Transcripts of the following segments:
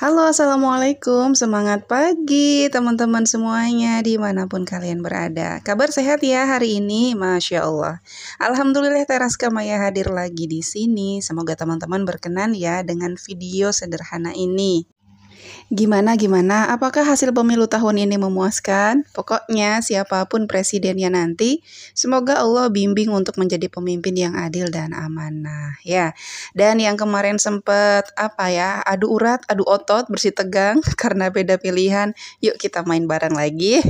Halo, Assalamualaikum. Semangat pagi teman-teman semuanya dimanapun kalian berada. Kabar sehat ya hari ini? Masya Allah. Alhamdulillah Teraska Maya hadir lagi di sini. Semoga teman-teman berkenan ya dengan video sederhana ini. Gimana? Apakah hasil pemilu tahun ini memuaskan? Pokoknya siapapun presidennya nanti, semoga Allah bimbing untuk menjadi pemimpin yang adil dan amanah ya. Dan yang kemarin sempet adu urat, adu otot, bersih tegang karena beda pilihan. Yuk kita main bareng lagi.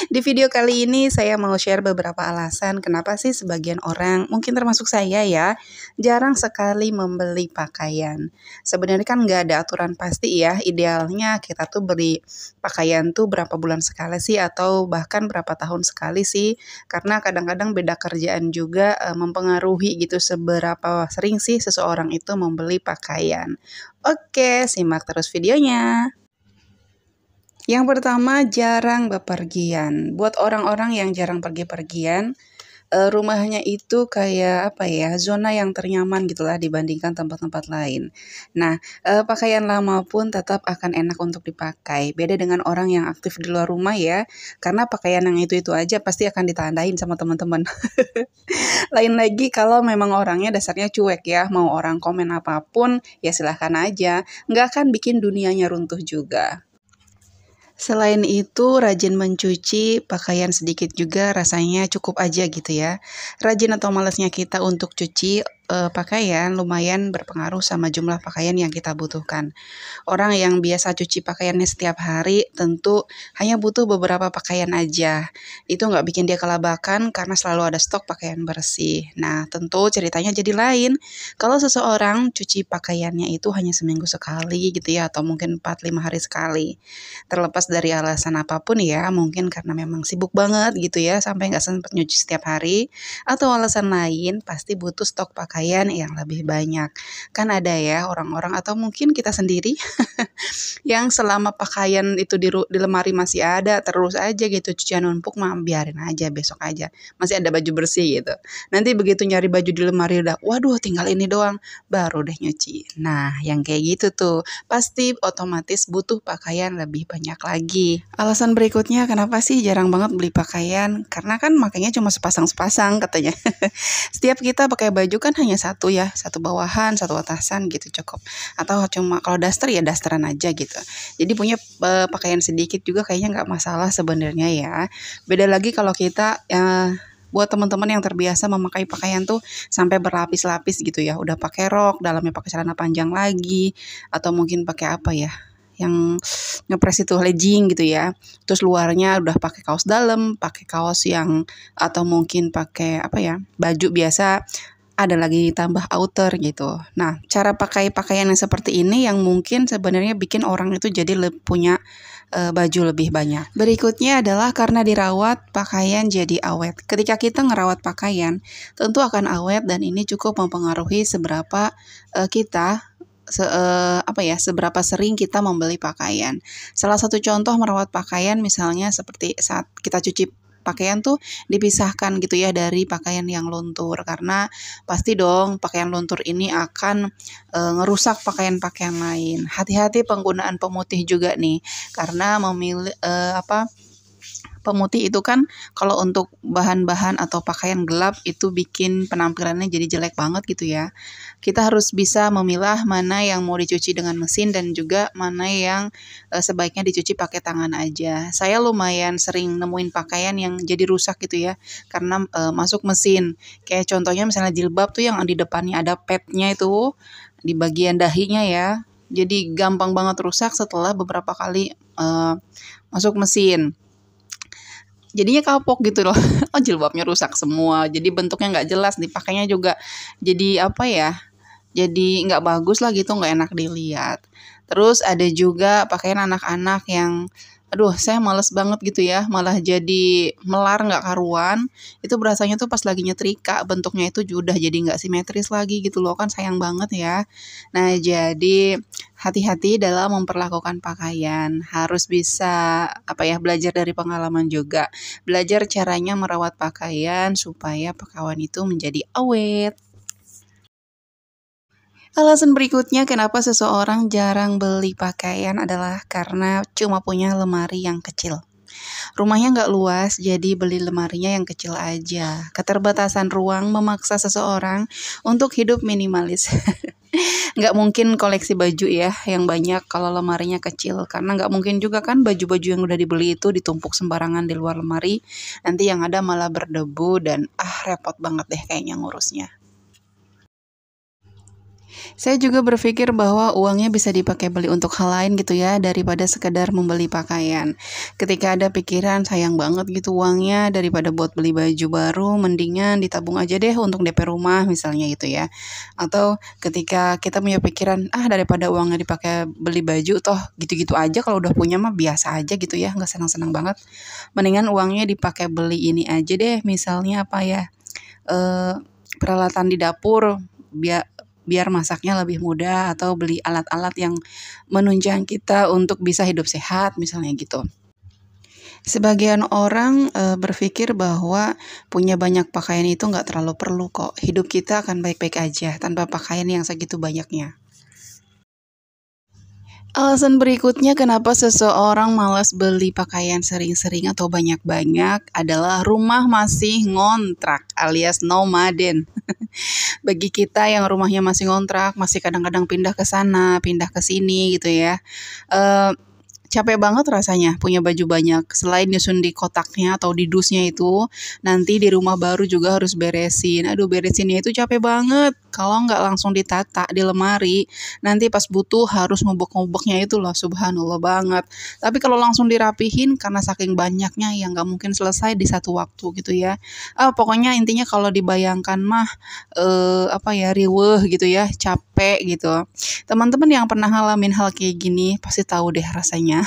Di video kali ini saya mau share beberapa alasan kenapa sih sebagian orang, mungkin termasuk saya ya, jarang sekali membeli pakaian. Sebenarnya kan nggak ada aturan pasti ya, idealnya kita tuh beli pakaian tuh berapa bulan sekali sih atau bahkan berapa tahun sekali sih, karena kadang-kadang beda kerjaan juga mempengaruhi gitu seberapa sering sih seseorang itu membeli pakaian. Oke, simak terus videonya. Yang pertama, jarang bepergian. Buat orang-orang yang jarang pergi-pergian, rumahnya itu kayak zona yang ternyaman gitulah dibandingkan tempat-tempat lain. Nah, pakaian lama pun tetap akan enak untuk dipakai. Beda dengan orang yang aktif di luar rumah ya, karena pakaian yang itu-itu aja pasti akan ditandain sama teman-teman. Lain lagi kalau memang orangnya dasarnya cuek ya, mau orang komen apapun, ya silahkan aja. Nggak akan bikin dunianya runtuh juga. Selain itu, rajin mencuci pakaian sedikit juga rasanya cukup aja gitu ya. Rajin atau malasnya kita untuk cuci pakaian lumayan berpengaruh sama jumlah pakaian yang kita butuhkan. Orang yang biasa cuci pakaiannya setiap hari tentu hanya butuh beberapa pakaian aja. Itu nggak bikin dia kelabakan karena selalu ada stok pakaian bersih. Nah, tentu ceritanya jadi lain. Kalau seseorang cuci pakaiannya itu hanya seminggu sekali gitu ya, atau mungkin 4-5 hari sekali. Terlepas dari alasan apapun ya, mungkin karena memang sibuk banget gitu ya, sampai nggak sempat nyuci setiap hari, atau alasan lain pasti butuh stok pakaian yang lebih banyak. Kan ada ya orang-orang atau mungkin kita sendiri yang selama pakaian itu di lemari masih ada, terus aja gitu cucian numpuk mah biarin aja besok aja. Masih ada baju bersih gitu. Nanti begitu nyari baju di lemari udah, waduh tinggal ini doang, baru deh nyuci. Nah, yang kayak gitu tuh pasti otomatis butuh pakaian lebih banyak lagi. Alasan berikutnya kenapa sih jarang banget beli pakaian? Karena kan makanya cuma sepasang-sepasang katanya. Setiap kita pakai baju kan hanya satu ya, satu bawahan, satu atasan gitu cukup. Atau cuma kalau daster ya dasteran aja gitu. Jadi punya pakaian sedikit juga kayaknya nggak masalah sebenarnya ya. Beda lagi kalau kita buat teman-teman yang terbiasa memakai pakaian tuh sampai berlapis-lapis gitu ya. Udah pakai rok, dalamnya pakai celana panjang lagi, atau mungkin pakai yang ngepres itu legging gitu ya. Terus luarnya udah pakai kaos dalam, pakai kaos yang atau mungkin pakai baju biasa, ada lagi tambah outer gitu. Nah, cara pakai pakaian yang seperti ini yang mungkin sebenarnya bikin orang itu jadi punya baju lebih banyak. Berikutnya adalah karena dirawat, pakaian jadi awet. Ketika kita ngerawat pakaian, tentu akan awet dan ini cukup mempengaruhi seberapa kita seberapa sering kita membeli pakaian. Salah satu contoh merawat pakaian misalnya seperti saat kita cuci pakaian tuh dipisahkan gitu ya dari pakaian yang luntur, karena pasti dong pakaian luntur ini akan ngerusak pakaian-pakaian lain. Hati-hati penggunaan pemutih juga nih, karena memilih pemutih itu kan kalau untuk bahan-bahan atau pakaian gelap itu bikin penampilannya jadi jelek banget gitu ya. Kita harus bisa memilah mana yang mau dicuci dengan mesin dan juga mana yang sebaiknya dicuci pakai tangan aja. Saya lumayan sering nemuin pakaian yang jadi rusak gitu ya karena masuk mesin. Kayak contohnya misalnya jilbab tuh yang di depannya ada padnya itu di bagian dahinya ya. Jadi gampang banget rusak setelah beberapa kali masuk mesin. Jadinya kapok gitu loh. Oh, jilbabnya rusak semua. Jadi bentuknya nggak jelas, dipakainya juga jadi jadi nggak bagus lah gitu, nggak enak dilihat. Terus ada juga pakaian anak-anak yang aduh saya males banget gitu ya, malah jadi melar nggak karuan. Itu berasanya tuh pas lagi nyetrika bentuknya itu udah jadi nggak simetris lagi gitu loh, kan sayang banget ya. Nah, jadi hati-hati dalam memperlakukan pakaian. Harus bisa belajar dari pengalaman juga. Belajar caranya merawat pakaian supaya pakaian itu menjadi awet. Alasan berikutnya kenapa seseorang jarang beli pakaian adalah karena cuma punya lemari yang kecil. Rumahnya nggak luas, jadi beli lemarinya yang kecil aja. Keterbatasan ruang memaksa seseorang untuk hidup minimalis. Nggak mungkin koleksi baju ya yang banyak kalau lemarinya kecil. Karena nggak mungkin juga kan baju-baju yang udah dibeli itu ditumpuk sembarangan di luar lemari. Nanti yang ada malah berdebu dan repot banget deh kayaknya ngurusnya. Saya juga berpikir bahwa uangnya bisa dipakai beli untuk hal lain gitu ya, daripada sekedar membeli pakaian. Ketika ada pikiran sayang banget gitu uangnya daripada buat beli baju baru, mendingan ditabung aja deh untuk DP rumah misalnya gitu ya. Atau ketika kita punya pikiran, daripada uangnya dipakai beli baju toh gitu-gitu aja kalau udah punya mah biasa aja gitu ya, nggak senang-senang banget. Mendingan uangnya dipakai beli ini aja deh, misalnya apa ya? eh Peralatan di dapur biar biar masaknya lebih mudah atau beli alat-alat yang menunjang kita untuk bisa hidup sehat misalnya gitu. Sebagian orang berpikir bahwa punya banyak pakaian itu nggak terlalu perlu kok. Hidup kita akan baik-baik aja tanpa pakaian yang segitu banyaknya. Alasan berikutnya kenapa seseorang malas beli pakaian sering-sering atau banyak-banyak adalah rumah masih ngontrak alias nomaden. Bagi kita yang rumahnya masih ngontrak, masih kadang-kadang pindah ke sana, pindah ke sini gitu ya. Eh, Capek banget rasanya punya baju banyak. Selain nyusun di kotaknya atau di dusnya itu, nanti di rumah baru juga harus beresin. Aduh, beresinnya itu capek banget. Kalau nggak langsung ditata di lemari, nanti pas butuh harus ngubek-ngubeknya itu loh, subhanallah banget. Tapi kalau langsung dirapihin karena saking banyaknya yang nggak mungkin selesai di satu waktu gitu ya. Pokoknya intinya kalau dibayangkan mah apa ya, riweuh gitu ya, capek gitu. Teman-teman yang pernah ngalamin hal kayak gini pasti tahu deh rasanya.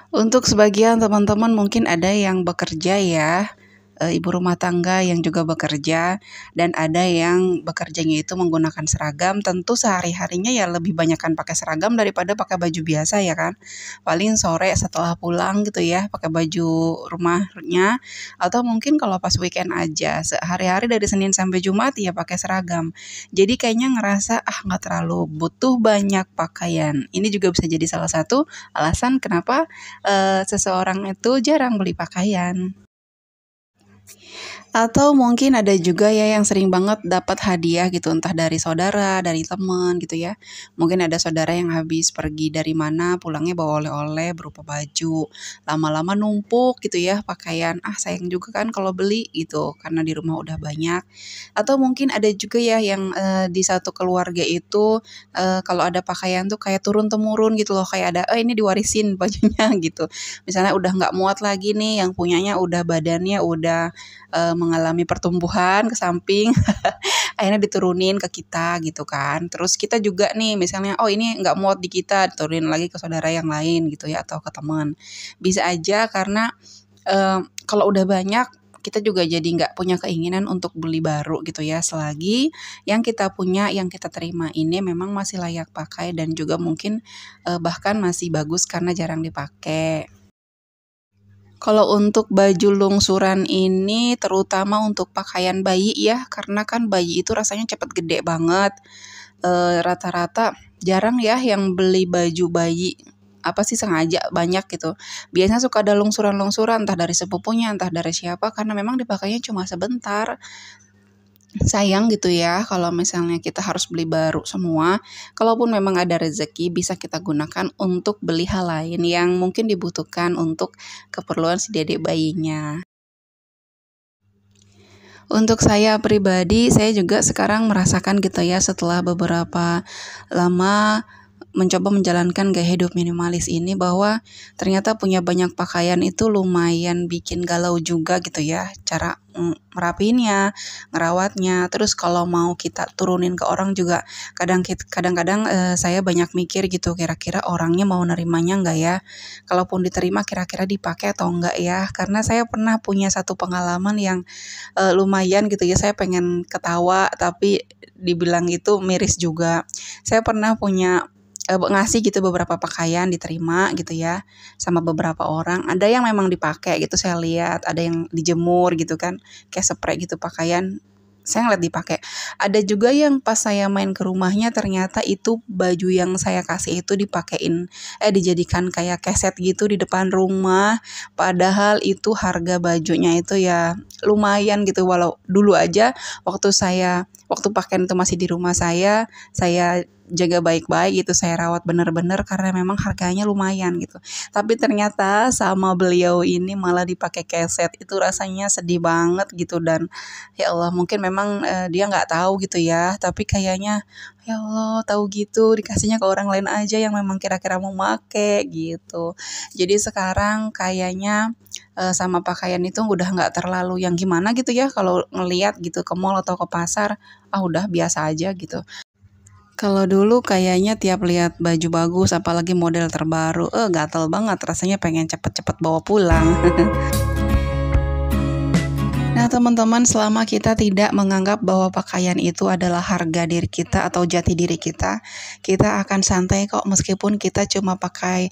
Untuk sebagian teman-teman mungkin ada yang bekerja ya, ibu rumah tangga yang juga bekerja, dan ada yang bekerjanya itu menggunakan seragam, tentu sehari-harinya ya lebih banyakkan pakai seragam daripada pakai baju biasa ya kan. Paling sore setelah pulang gitu ya, pakai baju rumahnya, atau mungkin kalau pas weekend aja, sehari-hari dari Senin sampai Jumat ya pakai seragam. Jadi kayaknya ngerasa nggak terlalu butuh banyak pakaian. Ini juga bisa jadi salah satu alasan kenapa seseorang itu jarang beli pakaian. Atau mungkin ada juga ya yang sering banget dapat hadiah gitu, entah dari saudara, dari teman gitu ya. Mungkin ada saudara yang habis pergi dari mana, pulangnya bawa oleh-oleh berupa baju. Lama-lama numpuk gitu ya pakaian. Sayang juga kan kalau beli gitu, karena di rumah udah banyak. Atau mungkin ada juga ya yang di satu keluarga itu kalau ada pakaian tuh kayak turun-temurun gitu loh, kayak ada ini diwarisin bajunya gitu. Misalnya udah nggak muat lagi nih, yang punyanya udah badannya udah mengalami pertumbuhan ke samping, akhirnya diturunin ke kita gitu kan. Terus kita juga nih misalnya, ini nggak muat di kita, diturunin lagi ke saudara yang lain gitu ya, atau ke teman. Bisa aja karena kalau udah banyak, kita juga jadi nggak punya keinginan untuk beli baru gitu ya, selagi yang kita punya, yang kita terima ini memang masih layak pakai dan juga mungkin bahkan masih bagus karena jarang dipakai. Kalau untuk baju lungsuran ini terutama untuk pakaian bayi ya, karena kan bayi itu rasanya cepet gede banget. Rata-rata jarang ya yang beli baju bayi, apa sih sengaja banyak gitu. Biasanya suka ada lungsuran-lungsuran entah dari sepupunya, entah dari siapa karena memang dipakainya cuma sebentar. Sayang gitu ya kalau misalnya kita harus beli baru semua. Kalaupun memang ada rezeki bisa kita gunakan untuk beli hal lain yang mungkin dibutuhkan untuk keperluan si dedek bayinya. Untuk saya pribadi, saya juga sekarang merasakan gitu ya setelah beberapa lama mencoba menjalankan gaya hidup minimalis ini bahwa ternyata punya banyak pakaian itu lumayan bikin galau juga gitu ya, cara merapiinnya, ngerawatnya. Terus kalau mau kita turunin ke orang juga kadang-kadang saya banyak mikir gitu, kira-kira orangnya mau nerimanya enggak ya? Kalaupun diterima kira-kira dipakai atau enggak ya? Karena saya pernah punya satu pengalaman yang lumayan gitu ya, saya pengen ketawa tapi dibilang itu miris juga. Saya pernah punya ngasih gitu beberapa pakaian diterima gitu ya sama beberapa orang. Ada yang memang dipakai gitu saya lihat, ada yang dijemur gitu kan, kayak spray gitu pakaian saya ngeliat dipakai. Ada juga yang pas saya main ke rumahnya ternyata itu baju yang saya kasih itu dijadikan kayak keset gitu di depan rumah. Padahal itu harga bajunya itu ya lumayan gitu. Walau dulu aja waktu pakaian itu masih di rumah saya jaga baik-baik gitu, saya rawat bener-bener karena memang harganya lumayan gitu. Tapi ternyata sama beliau ini malah dipakai keset, itu rasanya sedih banget gitu. Dan ya Allah, mungkin memang dia nggak tahu gitu ya, tapi kayaknya ya Allah tahu gitu dikasihnya ke orang lain aja yang memang kira-kira mau make gitu. Jadi sekarang kayaknya sama pakaian itu udah nggak terlalu yang gimana gitu ya, kalau ngeliat gitu ke mall atau ke pasar, udah biasa aja gitu. Kalau dulu kayaknya tiap lihat baju bagus apalagi model terbaru, gatel banget rasanya pengen cepet-cepet bawa pulang. Nah, teman-teman, selama kita tidak menganggap bahwa pakaian itu adalah harga diri kita atau jati diri kita akan santai kok meskipun kita cuma pakai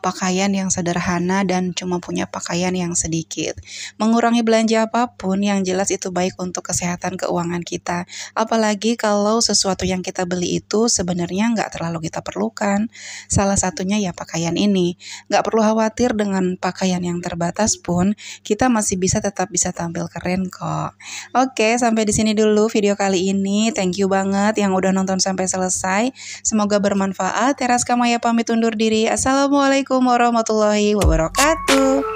pakaian yang sederhana dan cuma punya pakaian yang sedikit. Mengurangi belanja apapun yang jelas itu baik untuk kesehatan keuangan kita. Apalagi kalau sesuatu yang kita beli itu sebenarnya nggak terlalu kita perlukan. Salah satunya ya pakaian ini. Nggak perlu khawatir dengan pakaian yang terbatas pun, kita masih tetap bisa tampil keren kok. Oke, sampai di sini dulu video kali ini. Thank you banget yang udah nonton sampai selesai. Semoga bermanfaat. Teras Kamaya pamit undur diri. Assalamualaikum warahmatullahi wabarakatuh.